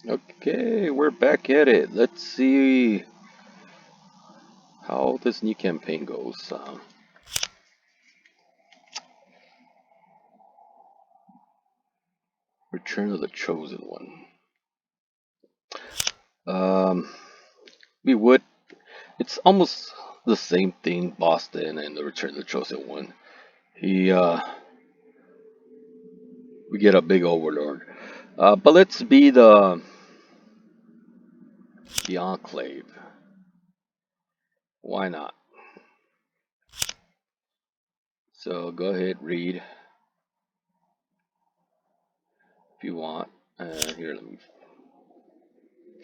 Okay, we're back at it. Let's see how this new campaign goes. Return of the Chosen One. Um, we would. It's almost the same thing. Boston and the Return of the Chosen One. He, we get a big overlord. But let's be the Enclave. Why not? So go ahead, read if you want. Here, let me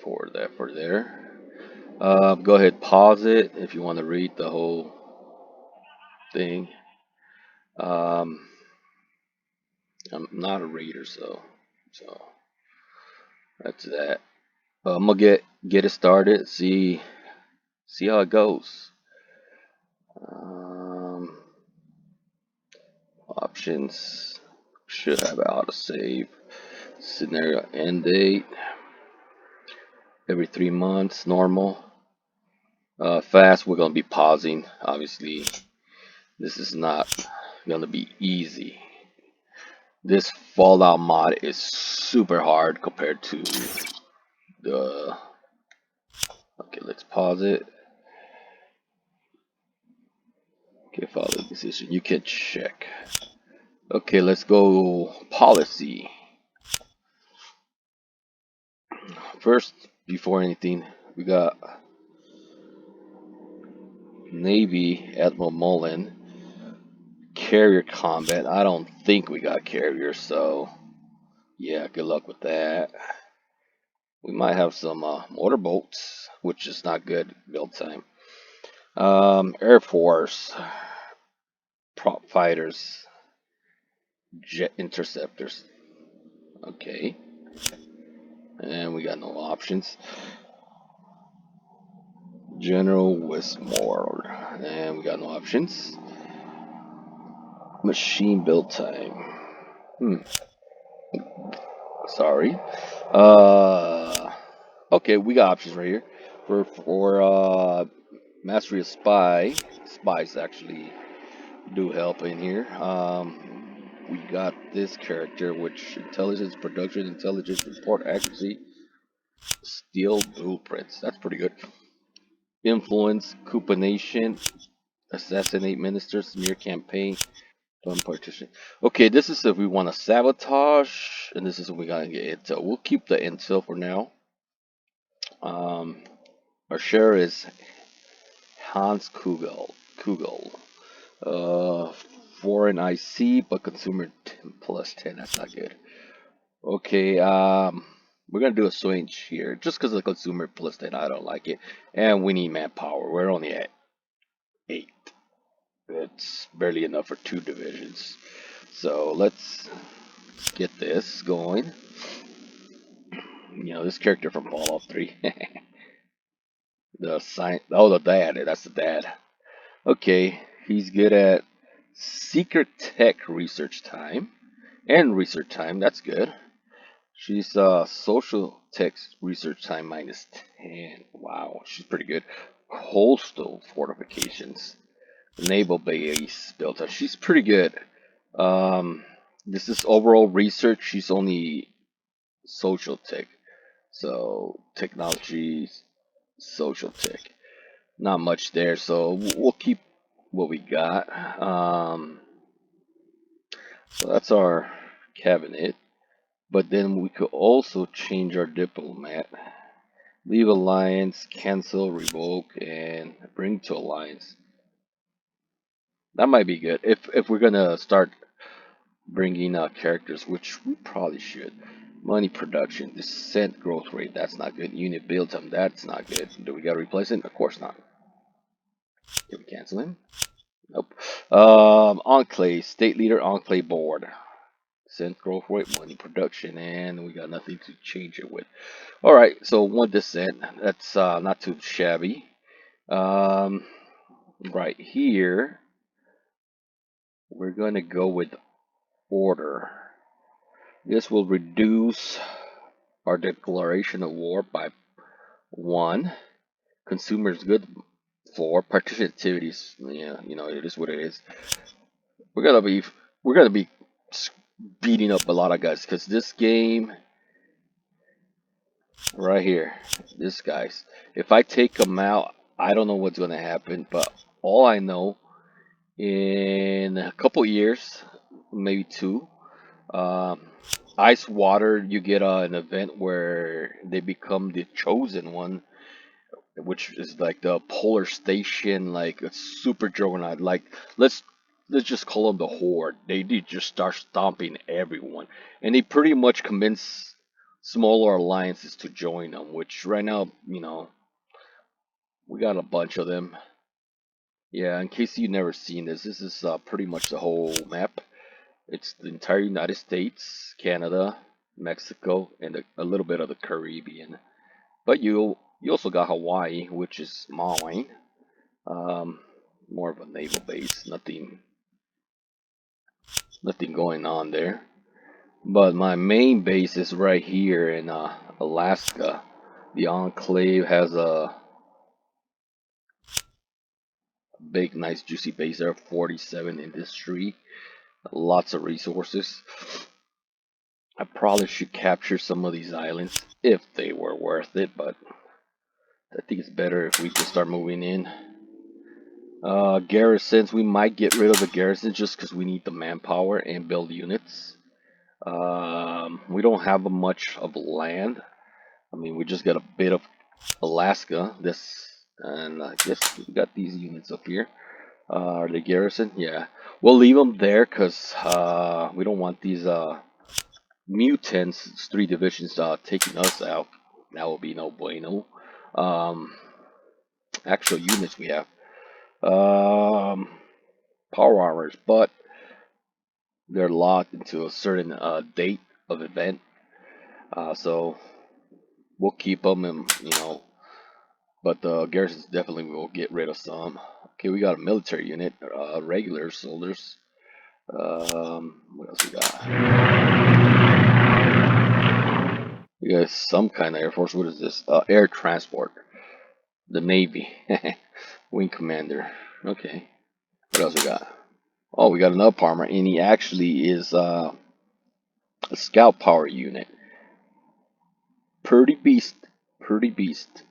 forward that for there. Go ahead, pause it if you want to read the whole thing. Um, I'm not a reader, so that's that. I'm gonna get it started. See how it goes. Um, Options should have auto save. Scenario end date every 3 months. Normal. Fast. We're gonna be pausing. Obviously, this is not gonna be easy. This Fallout mod is super hard compared to the. Okay, let's pause it. Okay, follow the decision. You can check. Okay, let's go policy. First, before anything, we got Navy Admiral Mullen. Carrier combat. I don't think we got carrier, so yeah, good luck with that. We might have some motorboats, which is not good build time. Air Force, prop fighters, jet interceptors. Okay, and we got no options. General Westmore, and we got no options. Machine build time. Hmm. Sorry. Uh. Okay, we got options right here. For mastery of spies actually do help in here. We got this character, which intelligence, production, intelligence, report accuracy, steal blueprints. That's pretty good. Influence, couponation, assassinate ministers, smear campaign, fun partition. Okay, this is if we want to sabotage, and this is if we gotta get intel. We'll keep the intel for now. Um, our share is Hans Kugel. Uh, Foreign IC, but consumer 10 plus 10. That's not good. Okay, we're gonna do a switch here just because of the consumer plus 10. I don't like it, and we need manpower. We're only at 8. It's barely enough for 2 divisions. So let's get this going. You know, this character from Fallout 3. the dad. That's the dad. Okay, he's good at secret tech research time and research time. That's good. She's social tech research time minus 10. Wow, she's pretty good. Coastal fortifications, naval base built up. She's pretty good. Um, this is overall research. She's only social tech, so technology, social tech. Not much there, so we'll keep what we got. So that's our cabinet. But then we could also change our diplomat. Leave alliance, cancel, revoke, and bring to alliance. That might be good if we're gonna start bringing characters, which we probably should. Money production, descent growth rate, that's not good. Unit build time, that's not good. Do we gotta replace it? Of course not. Can we cancel him? Nope. Enclave, state leader, Enclave board. Descent growth rate, money production, and we got nothing to change it with. All right, so 1 descent. That's not too shabby. Um, right here, we're going to go with order. This will reduce. our declaration of war by 1. Consumers good. 4. Partition activities. Yeah, it is what it is. We're gonna be we're gonna be beating up a lot of guys because this game right here, this guy's. If I take him out, I don't know what's gonna happen. But all I know, in a couple years, maybe 2, um, ice water, you get an event where they become the chosen one, which is like the polar station, like a super juggernaut. Like let's let's just call them the horde. They did just start stomping everyone, and they pretty much convince smaller alliances to join them. Which right now, we got a bunch of them. Yeah, in case you've never seen this, this is pretty much the whole map. It's the entire United States, Canada, Mexico, and a little bit of the Caribbean. But you also got Hawaii, which is mine. Um, More of a naval base. Nothing going on there. But my main base is right here in Alaska. The Enclave has a big, nice, juicy base there. 47 industry. Lots of resources. I probably should capture some of these islands if they were worth it, but I think it's better if we just start moving in. Garrisons, we might get rid of the garrisons just because we need the manpower and build units. We don't have much of land. I mean, we just got a bit of Alaska. And I guess we got these units up here. Are they garrison? Yeah. We'll leave them there because we don't want these mutants, 3 divisions, taking us out. That will be no bueno. Um, Actual units we have. Um, Power armors, but they're locked into a certain date of event. So we'll keep them, and but the garrisons definitely will get rid of some. Okay, we got a military unit, regular soldiers. What else we got? We got some kind of air force. What is this? Air transport. The Navy. Wing commander. Okay. What else we got? Oh, we got another armor, and he actually is a scout power unit. Pretty beast. Pretty beast.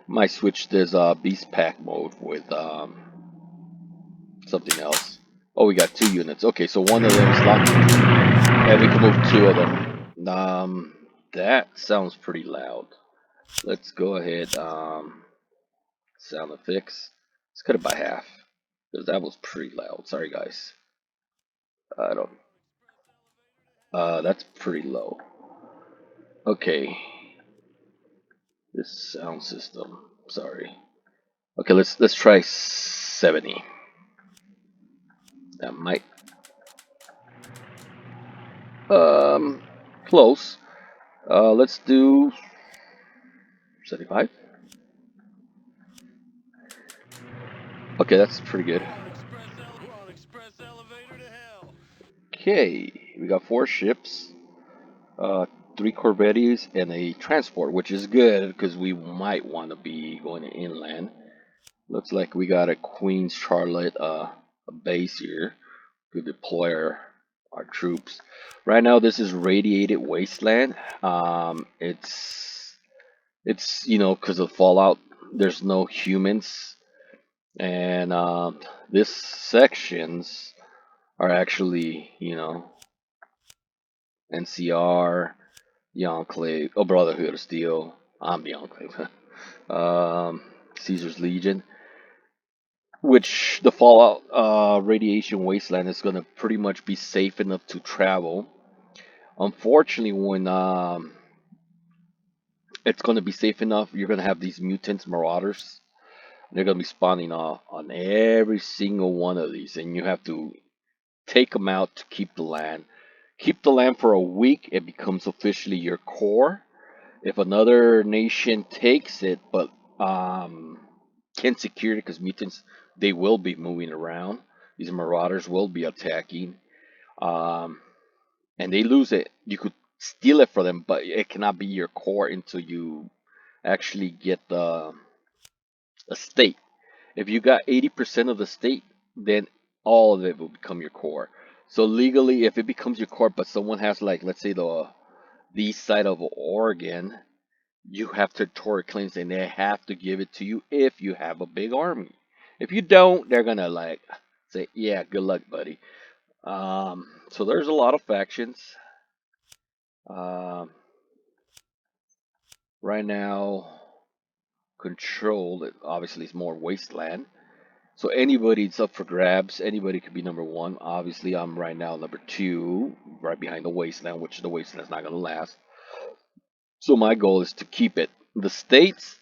Might switch this beast pack mode with something else. Oh, we got 2 units. Okay, so one of them is locked, and we can move 2 of them. That sounds pretty loud. Let's go ahead. Sound effects. Let's cut it by half because that was pretty loud. Sorry, guys. I don't. That's pretty low. Okay, this sound system. Sorry. Okay, let's try 70. That might um close. Let's do 75. Okay, that's pretty good. Okay, we got 4 ships, uh, 3 corvettes, and a transport, which is good because we might want to be going inland. Looks like we got a Queen's Charlotte a base here to deploy our troops. Right now, this is radiated wasteland. It's because of Fallout. There's no humans, and this sections are actually NCR, the Enclave, oh Brotherhood of Steel. I'm the Enclave. Caesar's Legion, which the Fallout radiation wasteland is gonna pretty much be safe enough to travel. Unfortunately, when it's gonna be safe enough, you're gonna have these mutants, marauders. They're gonna be spawning on every single one of these, and you have to take them out to keep the land. Keep the land for a week, it becomes officially your core. If another nation takes it, but can't secure it because mutants, they will be moving around. These marauders will be attacking, um, and they lose it. You could steal it for them, but it cannot be your core until you actually get the estate. If you got 80% of the state, then all of it will become your core. So legally, if it becomes your core, but someone has like, let's say the east side of Oregon, you have territorial claims, and they have to give it to you if you have a big army. If you don't, they're gonna like say, "Yeah, good luck, buddy." So there's a lot of factions. Um, right now, controlled obviously is more wasteland. So anybody's up for grabs. Anybody could be number one. Obviously, I'm right now number two, right behind the wasteland, which the wasteland's not gonna last. So my goal is to keep it. The states,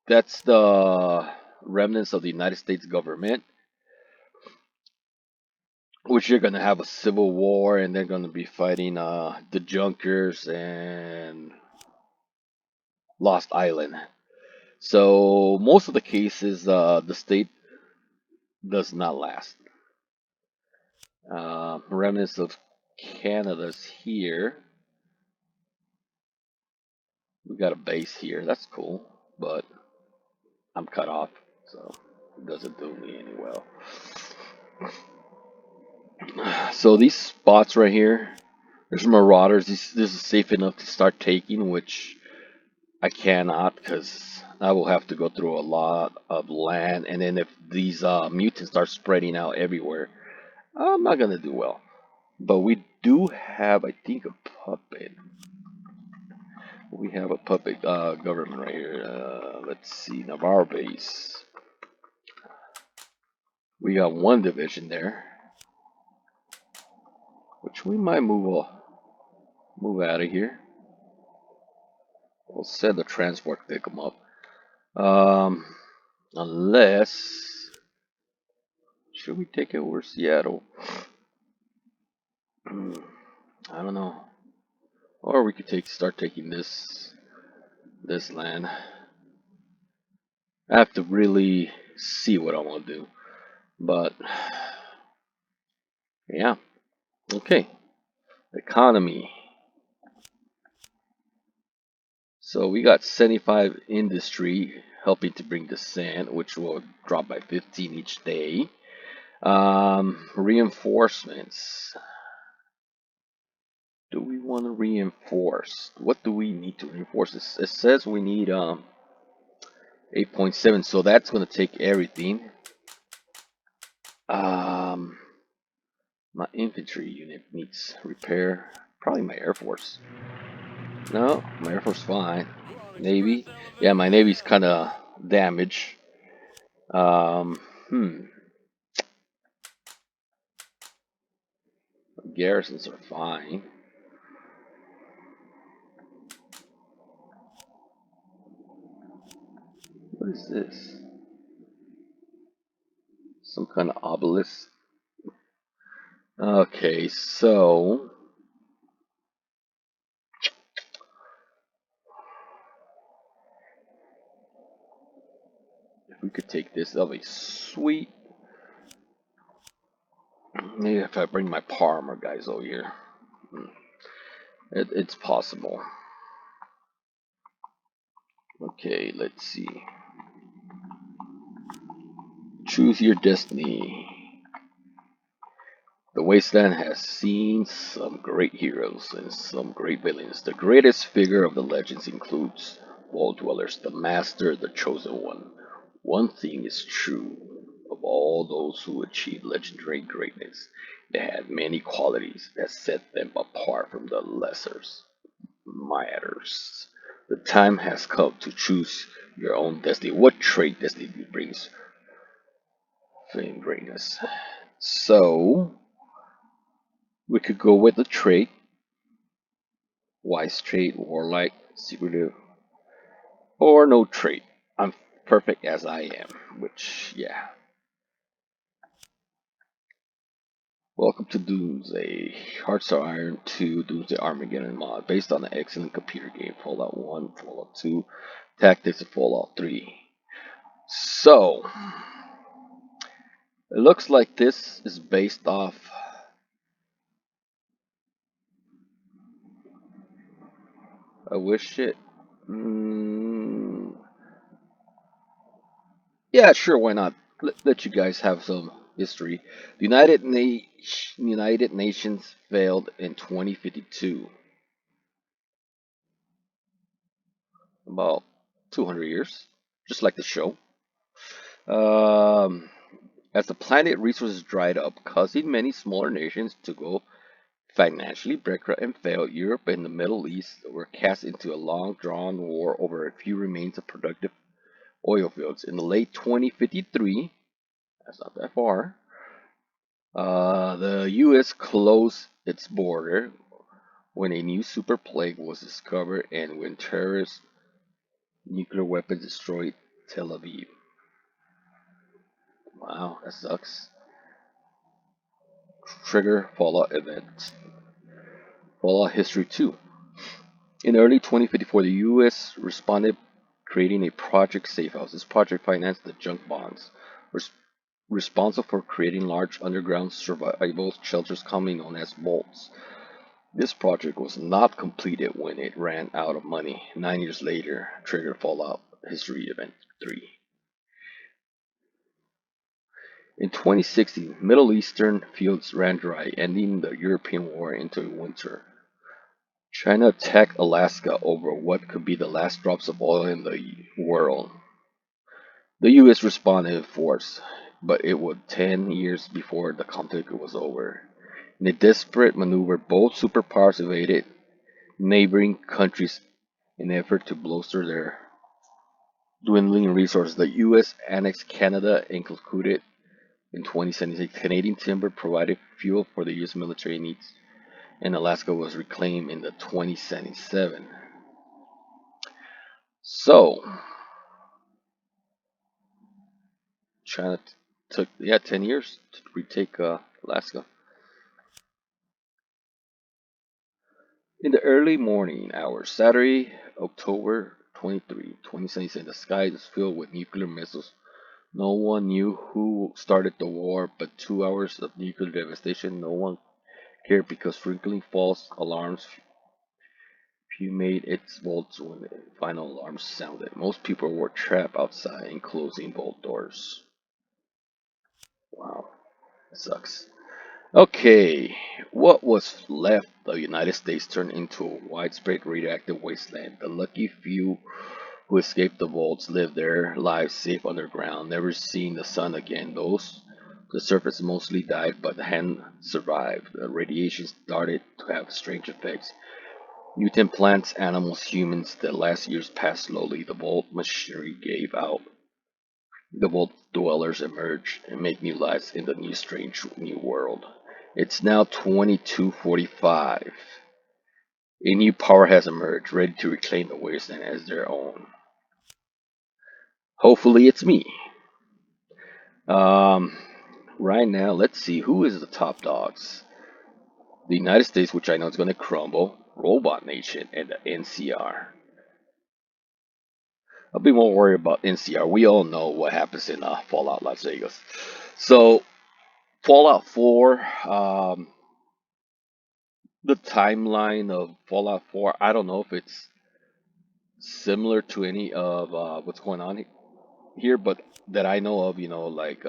that's the remnants of the United States government, which you're gonna have a civil war, and they're gonna be fighting the Junkers and Lost Island. So most of the cases, the state does not last. Remnants of Canada's here. We got a base here. That's cool, but I'm cut off, so it doesn't do me any well. So these spots right here, there's marauders. This is safe enough to start taking, which I cannot because I will have to go through a lot of land, and then if these mutants start spreading out everywhere, I'm not gonna do well. But we do have, I think, a puppet. We have a puppet government right here. Let's see, Navarre base. We got one division there, which we might move out of here. We'll send the transport to pick them up. Um, unless, should we take it over Seattle? I don't know. Or we could start taking this land. I have to really see what I want to do. But yeah, okay. Economy. So we got 75 industry helping to bring the sand, which will drop by 15 each day. Reinforcements. Do we want to reinforce? What do we need to reinforce? It says we need 8.7, so that's going to take everything. Um, my infantry unit needs repair. Probably my Air Force. No, my Air Force fine. Navy. Yeah, my Navy's kind of damaged. Um, hmm. Garrisons are fine. What is this? Some kind of obelisk. Okay, so if we could take this, that'll be sweet. Maybe if I bring my Parma guys over here, it's possible. Okay, let's see. Choose your destiny. The wasteland has seen some great heroes and some great villains. The greatest figure of the legends includes Wall Dwellers, the Master, the Chosen One. One thing is true of all those who achieve legendary greatness. They had many qualities that set them apart from the lessers. Matters. The time has come to choose your own destiny. What trait destiny brings fame greatness? So we could go with the trait, wise trait, warlike, secretive, or no trait. I'm perfect as I am, which, yeah. Welcome to Doomsday. Hearts of Iron 2 Doomsday Armageddon mod, based on the excellent computer game Fallout 1, Fallout 2, Tactics, and Fallout 3. So, it looks like this is based off I wish it. Mm, yeah, sure, why not? Let you guys have some history. The United Nations failed in 2052, about 200 years, just like the show. Um, as the planet resources dried up, causing many smaller nations to go financially bankrupt and failed, Europe and the Middle East were cast into a long drawn war over a few remains of productive oil fields. In the late 2053, that's not that far, the US closed its border when a new super plague was discovered and when terrorist nuclear weapons destroyed Tel Aviv. Wow, that sucks. Trigger Fallout events. Fallout history 2. In early 2054, the U.S. responded creating a Project Safe House. This project financed the junk bonds, res- responsible for creating large underground survival shelters commonly known as vaults. This project was not completed when it ran out of money. 9 years later, triggered Fallout History Event 3. In 2016, Middle Eastern fields ran dry, ending the European war into winter. China attacked Alaska over what could be the last drops of oil in the world. The US responded in force, but it would 10 years before the conflict was over. In a desperate maneuver, both superpowers invaded neighboring countries in an effort to bolster their dwindling resources. The US annexed Canada and concluded in 2076 Canadian timber provided fuel for the US military needs, and Alaska was reclaimed in the 2077. So, China took 10 years to retake Alaska. In the early morning hours, Saturday, October 23, 2077, the sky is filled with nuclear missiles. No one knew who started the war, but 2 hours of nuclear devastation, no one cared because frequently false alarms made its volts when the final alarm sounded. Most people were trapped outside and closing vault doors. Wow, that sucks. Okay, what was left of the United States turned into a widespread radioactive wasteland. The lucky few who escaped the vaults lived their lives safe underground, never seeing the sun again. Those the surface mostly died, but the hand survived. The radiation started to have strange effects. Mutant plants, animals, humans. The last years passed slowly. The vault machinery gave out. The vault dwellers emerged and made new lives in the new strange new world. It's now 2245. A new power has emerged, ready to reclaim the wasteland as their own. Hopefully it's me. Um, right now, let's see who is the top dogs. The United States, which I know is going to crumble, Robot Nation, and the NCR. I'll be more worried about NCR. We all know what happens in Fallout Las Vegas. So Fallout 4, the timeline of Fallout 4, I don't know if it's similar to any of what's going on here, but that I know of, like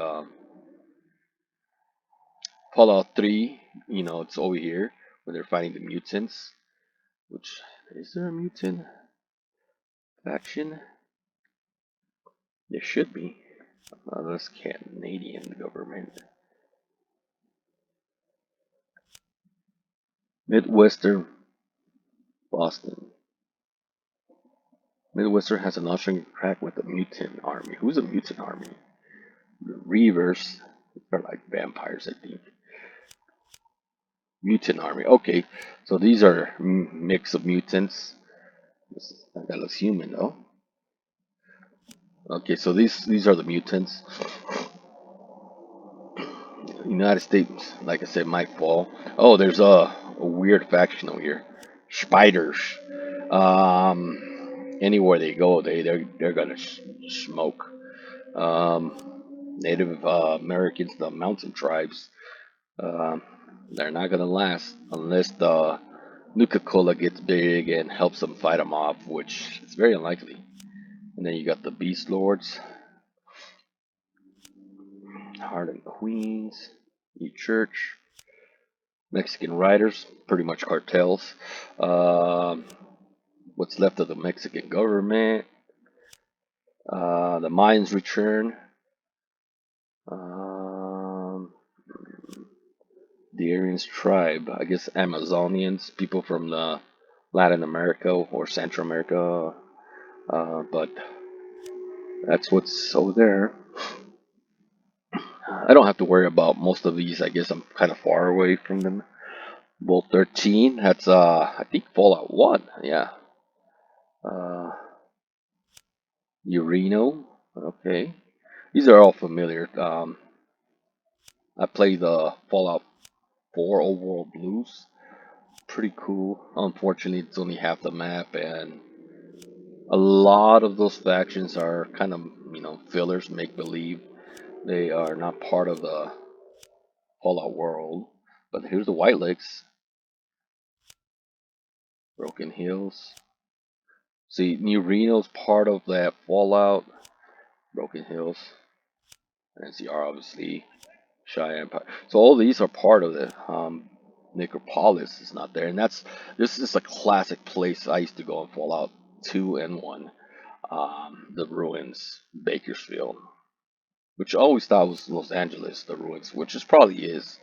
Fallout 3, it's over here when they're fighting the mutants. Which is there a mutant faction? There should be. That's Canadian government. Midwestern Boston. Midwestern has an Austrian crack with a mutant army. Who's a mutant army? The Reavers are like vampires, I think. Mutant army. Okay, so these are mix of mutants. That looks human though. Okay, so these are the mutants. United States, like I said, might fall. Oh, there's a weird faction over here. Spiders. Anywhere they go, they're gonna smoke. Native Americans, the mountain tribes, um, they're not gonna last unless the Nuka-Cola gets big and helps them fight them off, which is very unlikely. And then you got the Beast Lords, Hardened Queens, New Church, Mexican Riders, pretty much cartels. Um, what's left of the Mexican government, the Mayans return, um, the Aryans tribe, I guess Amazonians, people from the Latin America or Central America, but that's what's over there. I don't have to worry about most of these. I guess I'm kind of far away from them. Bolt 13, that's I think Fallout 1, yeah. Uh, Ureno, okay. These are all familiar. I played the Fallout 4 Overworld Blues. Pretty cool. Unfortunately, it's only half the map, and a lot of those factions are kind of, fillers, make believe. They are not part of the Fallout world. But here's the White Lakes, Broken Hills. See, New Reno's part of that Fallout, Broken Hills, NCR obviously, Cheyenne Empire. So all these are part of it. Necropolis is not there, and this is a classic place I used to go in Fallout 2 and 1. The ruins, Bakersfield, which I always thought was Los Angeles, the ruins, which is probably is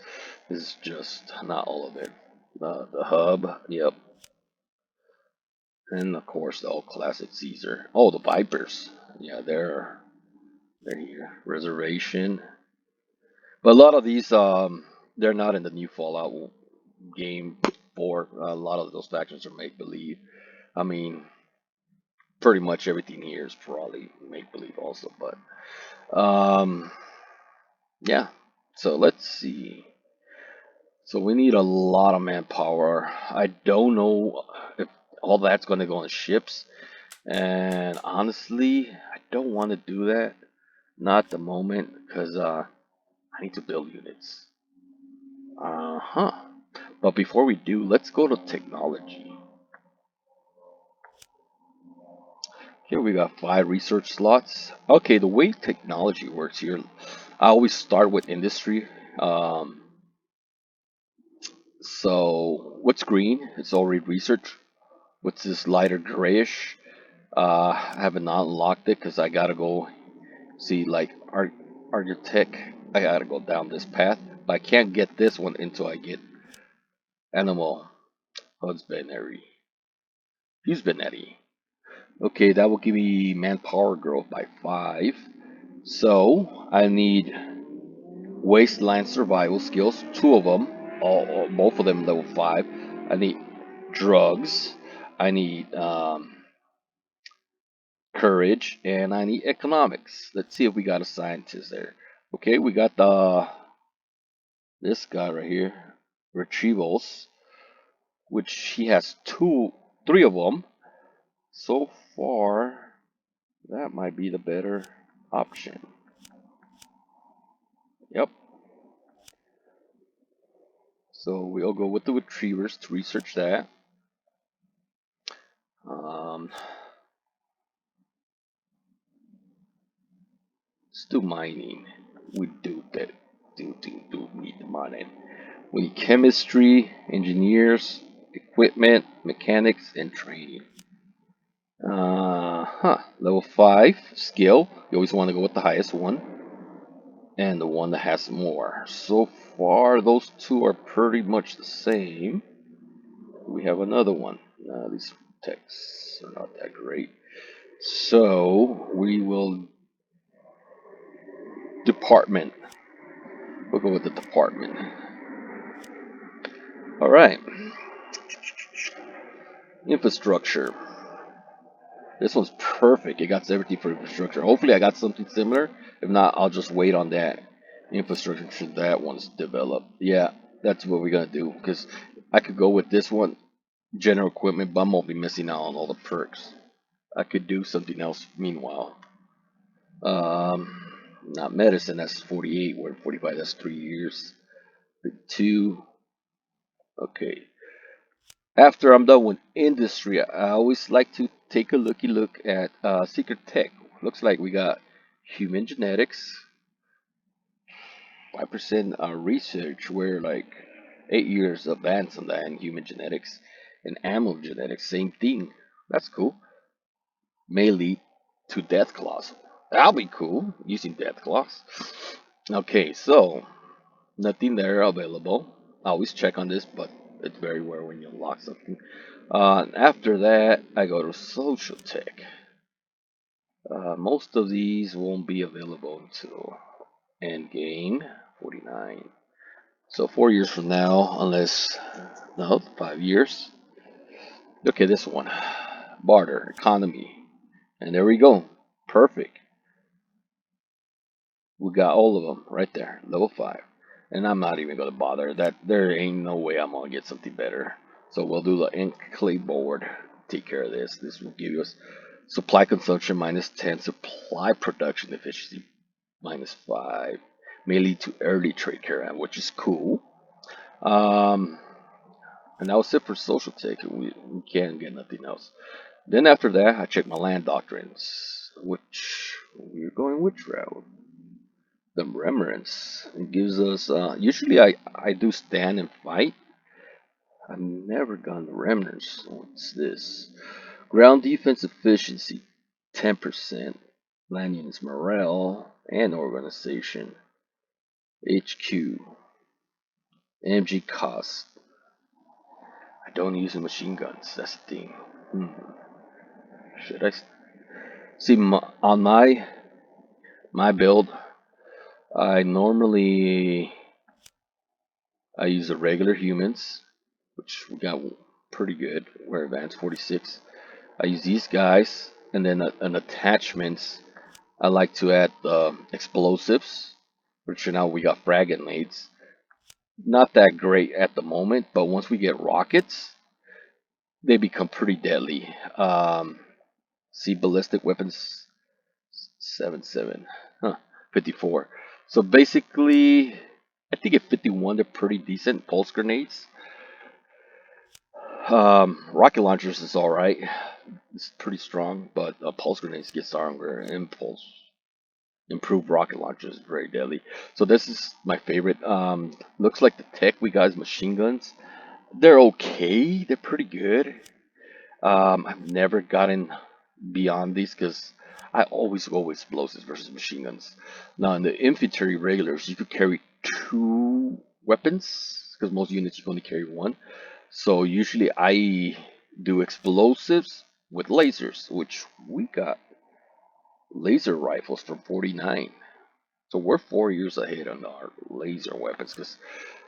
just not all of it. The hub, yep, and of course the old classic Caesar. Oh, the Vipers, yeah, they're here. Reservation, but a lot of these they're not in the new Fallout game 4. A lot of those factions are make believe. I mean, pretty much everything here is probably make believe also, but yeah. So let's see. So we need a lot of manpower. I don't know if all that's going to go on ships. And honestly, I don't want to do that. Not at the moment, because I need to build units. Uh-huh. But before we do, let's go to technology. Here we got 5 research slots. Okay, the way technology works here, I always start with industry. Um, so what's green? It's already research. What's this lighter grayish? I haven't unlocked it because I gotta go see like architect. I gotta go down this path, but I can't get this one until I get animal husbandry. Husbandry. Okay, that will give me manpower growth by 5. So I need wasteland survival skills, 2 of them, both of them level 5. I need drugs. I need courage, and I need economics. Let's see if we got a scientist there. Okay, we got this guy right here, retrievals, which he has 3 of them. So far, that might be the better option. Yep. So we'll go with the retrievers to research that. Um, let's do mining. We do that. Do need the mining. We need chemistry, engineers, equipment, mechanics, and training. Level 5 skill. You always want to go with the highest one and the one that has more. So far, those two are pretty much the same. We have another one. These texts are not that great. So we will department. We'll go with the department. All right. Infrastructure. This one's perfect. It got everything for infrastructure. Hopefully, I got something similar. If not, I'll just wait on that infrastructure until that one's developed. Yeah, that's what we're gonna do. Because I could go with this one, general equipment, but I'm gonna be missing out on all the perks. I could do something else meanwhile. Not medicine. That's 48. We're 45. That's 3 years. 2. Okay. After I'm done with industry, I always like to take a look at secret tech. Looks like we got human genetics, 5% research. We're like 8 years advanced on that in human genetics, and animal genetics, same thing. That's cool. May lead to death claws. That'll be cool using death claws. Okay, so nothing there available. I always check on this, but it's very rare when you unlock something. After that, I go to social tech. Most of these won't be available until end game 49. So 4 years from now, unless no, 5 years. Okay, this one, barter economy, and there we go. Perfect. We got all of them right there, level 5. And I'm not even gonna bother. That there ain't no way I'm gonna get something better. So we'll do the Enclave board. Take care of this. This will give us supply consumption -10, supply production efficiency -5. May lead to early trade care, which is cool. Um, and that was it for social tech. We can't get nothing else. Then after that, I check my land doctrines, which we're going which route? The remembrance. It gives us usually I do stand and fight. I've never gone the remnants. What's this? Ground defense efficiency 10%. Land units morale and organization. HQ. MG cost. I don't use the machine guns. That's the thing. Should I see on my build? I normally I use the regular humans, which we got pretty good. We're advanced 46. I use these guys, and then an attachments. I like to add explosives, which now we got frag grenades. Not that great at the moment, but once we get rockets, they become pretty deadly. See ballistic weapons 77, huh? 54. So basically, I think at 51 they're pretty decent pulse grenades. Rocket launchers is all right. It's pretty strong, but pulse grenades get stronger. Impulse, improved rocket launchers, very deadly. So this is my favorite. Looks like the tech we got is machine guns. They're okay. They're pretty good. I've never gotten beyond these because I always go with explosives versus machine guns. Now in the infantry regulars, you could carry two weapons because most units you can only carry one. So usually I do explosives with lasers, which we got laser rifles from 49. So we're 4 years ahead on our laser weapons because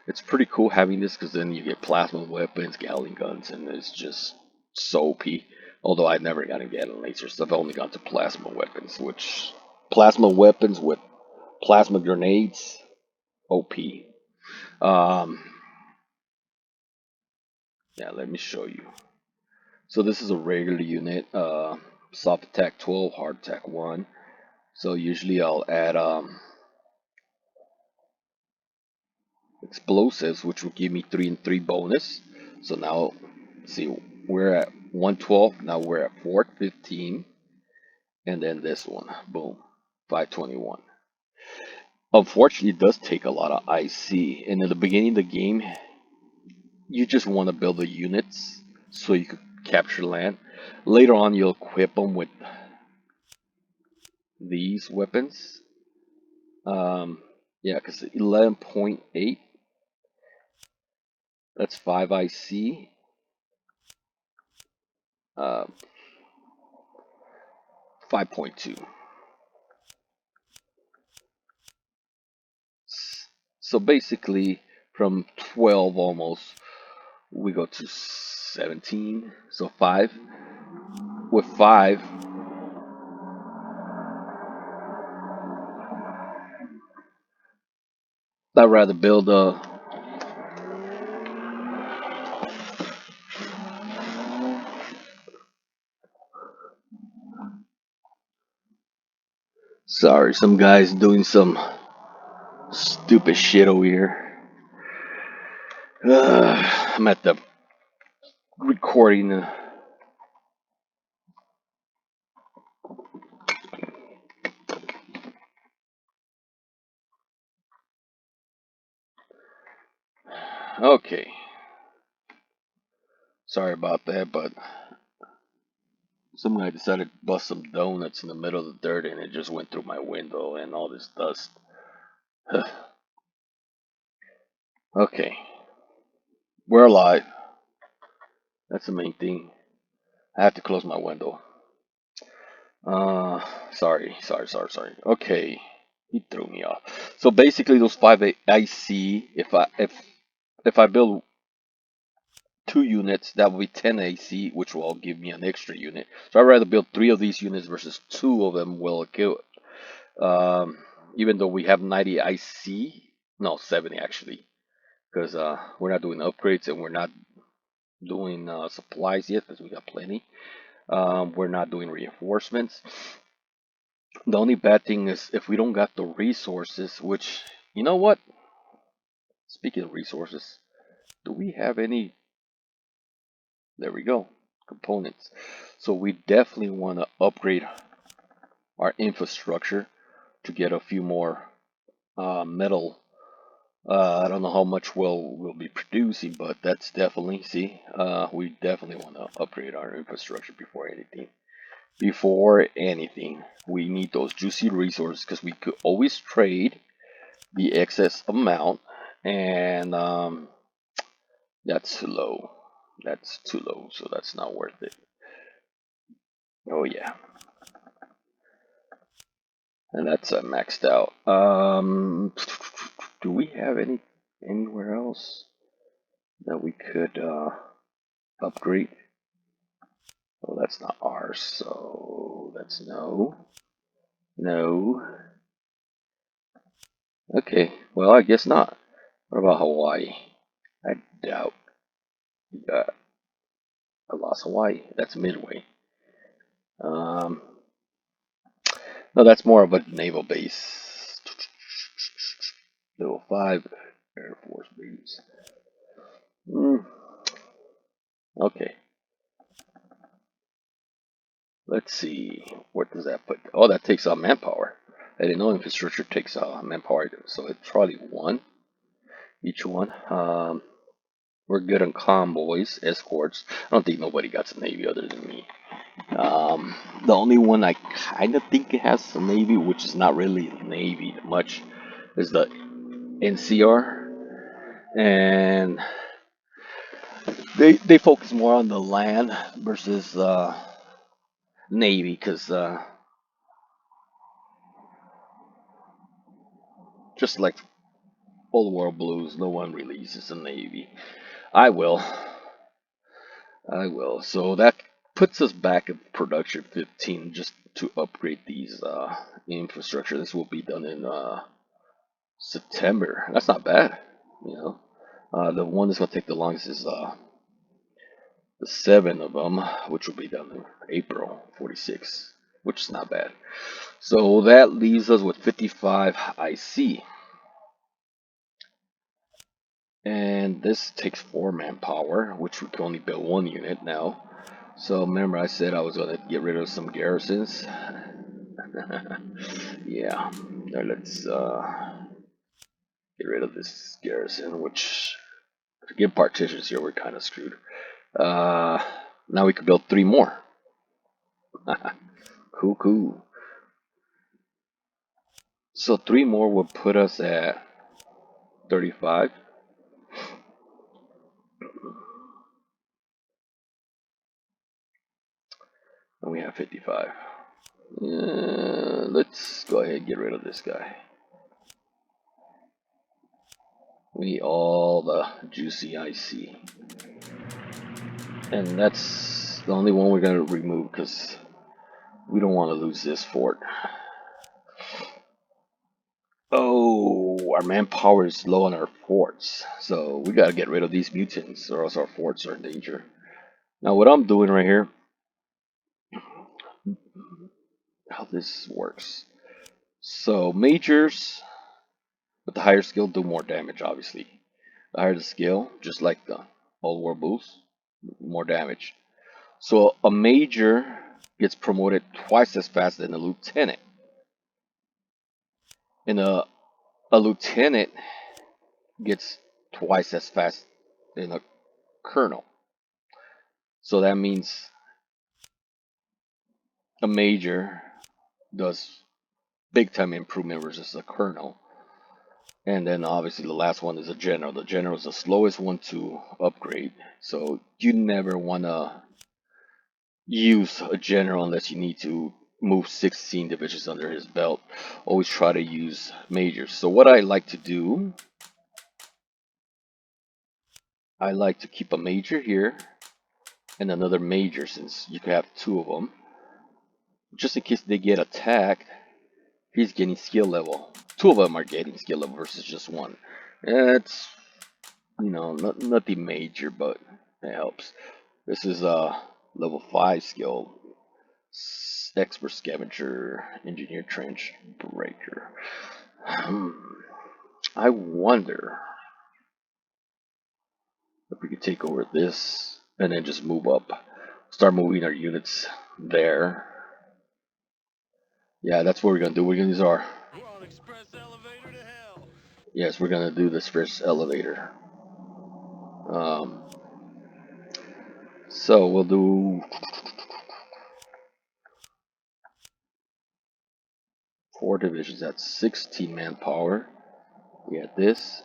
it's pretty cool having this because then you get plasma weapons, Gatling guns, and it's just so OP. Although I've never gotten Gatling lasers, I've only gone to plasma weapons, which plasma weapons with plasma grenades, OP. Um, yeah, let me show you. So this is a regular unit, soft attack 12, hard attack 1. So usually I'll add explosives, which will give me 3 and 3 bonus. So now, see, we're at 112. Now we're at 415, and then this one, boom, 521. Unfortunately, it does take a lot of IC, and in the beginning of the game, you just want to build the units so you could capture land. Later on, you'll equip them with these weapons. Yeah, because 11.8, that's 5 IC. 5.2. So basically, from 12 almost, we go to 17. So 5. With 5, I'd rather build a. Sorry, some guy's doing some stupid shit over here. I'm at the recording. Okay, sorry about that, but some guy decided to bust some donuts in the middle of the dirt, and it just went through my window and all this dust. Okay, we're alive. That's the main thing. I have to close my window. Sorry. Okay, he threw me off. So basically, those five IC, if I build 2 units, that will be 10 AC, which will give me an extra unit. So I'd rather build 3 of these units versus 2 of them will kill it. Even though we have 90 IC, no, 70 actually, because we're not doing upgrades and we're not doing supplies yet because we got plenty. We're not doing reinforcements. The only bad thing is if we don't got the resources, which, you know what? Speaking of resources, do we have any? There we go. Components. So we definitely want to upgrade our infrastructure to get a few more metal. I don't know how much we'll be producing, but that's definitely, see, we definitely want to upgrade our infrastructure before anything. Before anything, we need those juicy resources because we could always trade the excess amount, and that's too low. That's too low, so that's not worth it. Oh yeah, and that's maxed out. Do we have anywhere else that we could upgrade? Oh, that's not ours, so that's no, no. Okay, well I guess not. What about Hawaii? I doubt we got. I lost Hawaii. That's Midway. Um, no, that's more of a naval base. Level 5 Air Force Base. Okay, let's see. What does that put? Oh, that takes manpower. I didn't know infrastructure takes manpower, so it's probably one each one. We're good on convoys, escorts. I don't think nobody got a navy other than me. The only one I kind of think it has a navy, which is not really navy much, is the NCR, and they focus more on the land versus navy, because just like Old World Blues, no one releases a navy. I will. I will. So that puts us back at production 15 just to upgrade these infrastructure. This will be done in September. That's not bad, you know. The one that's gonna take the longest is the 7 of them, which will be done in April 46, which is not bad. So that leaves us with 55 IC, and this takes 4 manpower, which we can only build 1 unit now. So remember, I said I was gonna get rid of some garrisons. Yeah, now let's get rid of this garrison, which to get partitions here, we're kind of screwed. Uh, Now we could build 3 more. Cool. So 3 more will put us at 35. And we have 55. Let's go ahead and get rid of this guy. We need all the juicy IC. And that's the only one we're going to remove because we don't want to lose this fort. Oh, our manpower is low on our forts. So we got to get rid of these mutants or else our forts are in danger. Now what I'm doing right here, how this works. So majors with the higher skill do more damage, obviously. The higher the skill, just like the old war boost, more damage. So a major gets promoted twice as fast than a lieutenant. And a lieutenant gets twice as fast than a colonel. So that means a major does big time improvement versus a colonel. And then obviously the last one is a general. The general is the slowest one to upgrade. So you never want to use a general unless you need to move 16 divisions under his belt. Always try to use majors. So what I like to do, I like to keep a major here and another major, since you could have two of them. Just in case they get attacked, he's getting skill level. Two of them are getting skill level versus just one. It's, nothing major, but it helps. This is a level 5 skill. Expert Scavenger, Engineer Trench Breaker. I wonder if we could take over this and then just move up. Start moving our units there. Yeah, that's what we're gonna do. We're gonna use our. We're on express elevator to hell. Yes, we're gonna do this first elevator. Um, so we'll do 4 divisions. That's 16 manpower. We got this.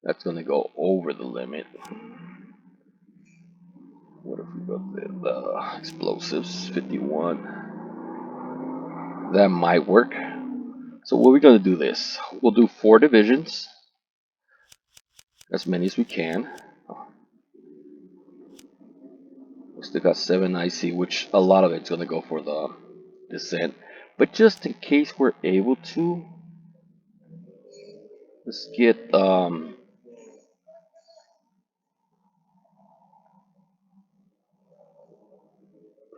That's gonna go over the limit. What if we got the explosives 51? That might work. So what we're gonna do this. We'll do 4 divisions, as many as we can. We still got 7 IC, which a lot of it's gonna go for the descent. But just in case we're able to, let's get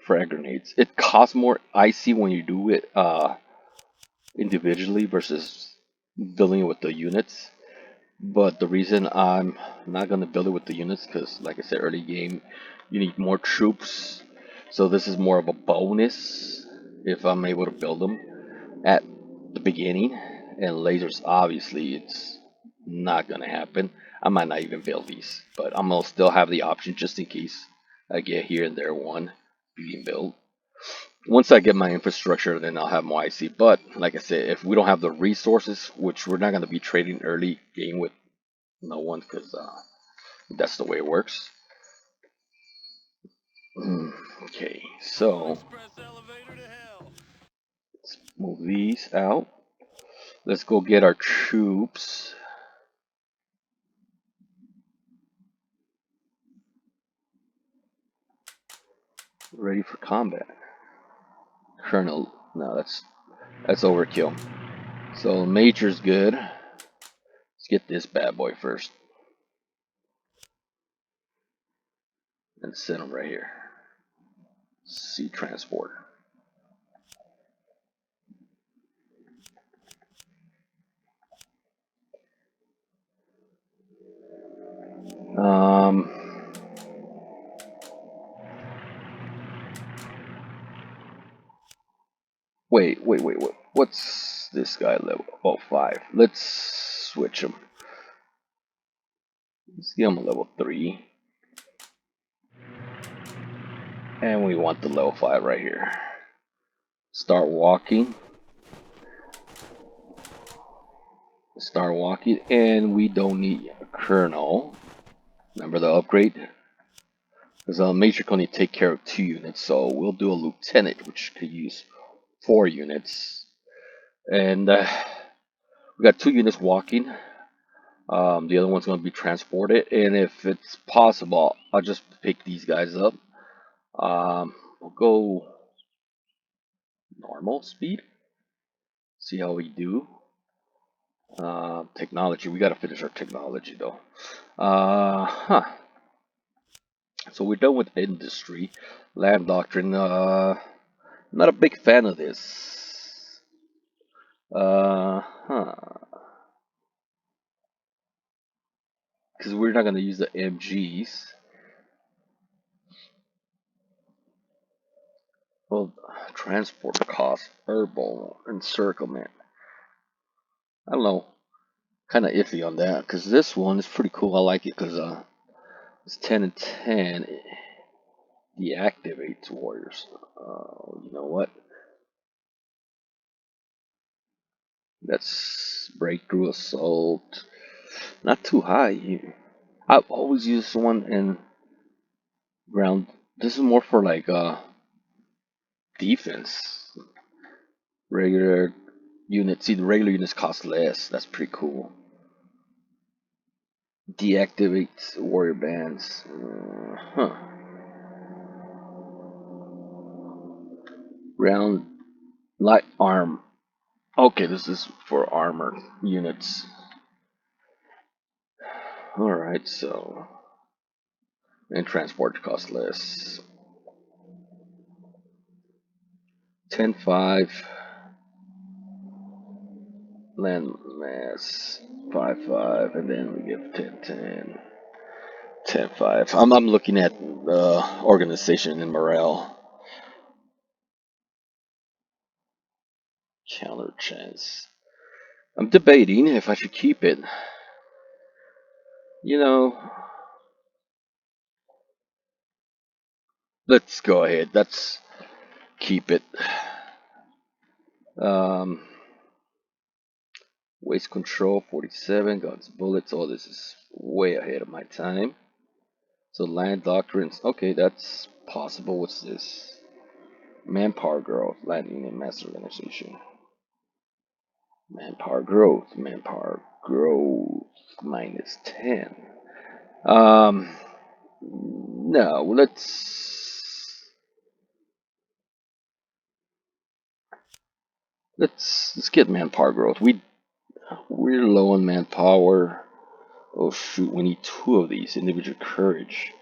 frag grenades. It costs more IC when you do it individually versus building it with the units. But the reason I'm not going to build it with the units, because like I said, early game, you need more troops. So this is more of a bonus if I'm able to build them at the beginning. And lasers, obviously, it's not going to happen. I might not even build these, but I'm going to still have the option just in case I get here and there one being built. Once I get my infrastructure, then I'll have more IC. But like I said, if we don't have the resources, which we're not going to be trading early game with no one, because that's the way it works. Okay, so let's move these out. Let's go get our troops. Ready for combat. Colonel, no, that's overkill. So Major's good. Let's get this bad boy first. And send him right here. Sea transport. Um, wait. What's this guy level? Oh, 5. Let's switch him. Let's give him a level 3. And we want the level 5 right here. Start walking. Start walking. And we don't need a colonel. Remember the upgrade? Because a major can only take care of 2 units. So we'll do a lieutenant, which could use 4 units. And we got 2 units walking. The other one's going to be transported. And if it's possible, I'll just pick these guys up. We'll go normal speed. See how we do. Technology. We got to finish our technology though. So we're done with industry. Land doctrine. Not a big fan of this. Huh. because we're not gonna use the MGs. Well, transport cost, herbal, encirclement. I don't know, kind of iffy on that because this one is pretty cool. I like it because it's 10 and 10. It deactivates warriors. You know what? That's breakthrough assault. Not too high. I've always used one in ground. This is more for like defense. Regular units. See, the regular units cost less. That's pretty cool. Deactivates warrior bands. Huh. Round light arm. Okay, this is for armor units. Alright, so. And transport costs less. 10-5. Land mass. 5-5. And then we give 10-10. 10-5. I'm looking at organization and morale. Counter chance. I'm debating if I should keep it. You know, let's go ahead. Let's keep it. Um, waste control 47. Guns, bullets. Oh, this is way ahead of my time. So land doctrines. Okay, that's possible. What's this? Manpower growth. Landing and mass organization. Manpower growth. Manpower growth minus 10. No, let's get manpower growth. We're low on manpower. Oh shoot, we need two of these. Individual courage.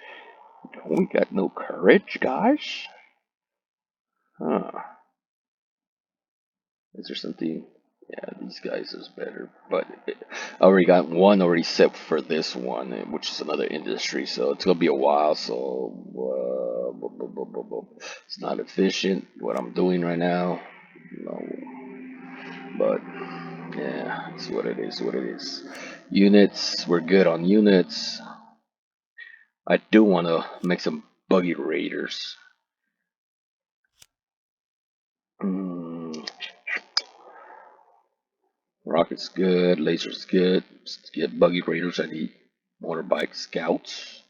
We got no courage, guys? Huh. Is there something? Yeah, these guys is better. But I already got one already set for this one, which is another industry. So it's gonna be a while. So it's not efficient what I'm doing right now. No, but yeah, it's what it is. What it is. Units, we're good on units. I do want to make some buggy raiders. Mm, rocket's good, laser's good. Let's get buggy raiders. I need motorbike scouts.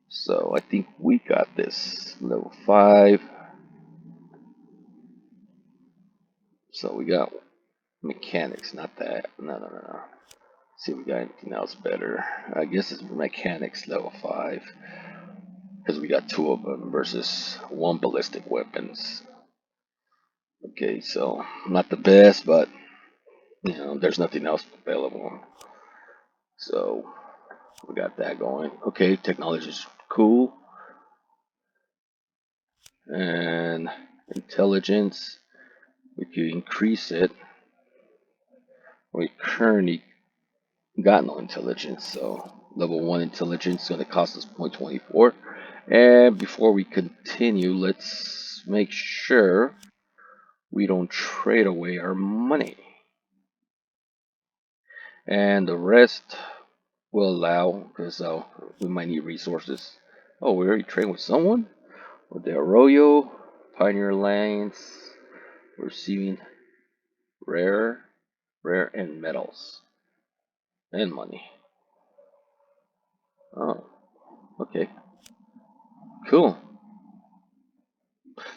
So I think we got this. Level 5. So we got mechanics, not that. No. See if we got anything else better. I guess it's mechanics level 5. Because we got two of them versus one ballistic weapons. Okay, so not the best, but you know, there's nothing else available. So we got that going. Okay, technology's cool. And intelligence, if you increase it, we currently got no intelligence, so level 1 intelligence is going to cost us 0.24. And before we continue, let's make sure we don't trade away our money. And the rest will allow, because we might need resources. Oh, we already trained with someone? With the Arroyo, Pioneer Alliance, receiving rare and metals. And money. Oh, okay. Cool.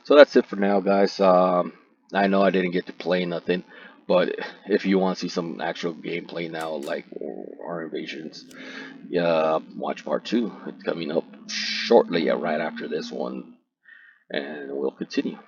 So that's it for now, guys. I know I didn't get to play nothing, but if you want to see some actual gameplay now, like our invasions, yeah, watch part 2. It's coming up shortly, right after this one, and we'll continue.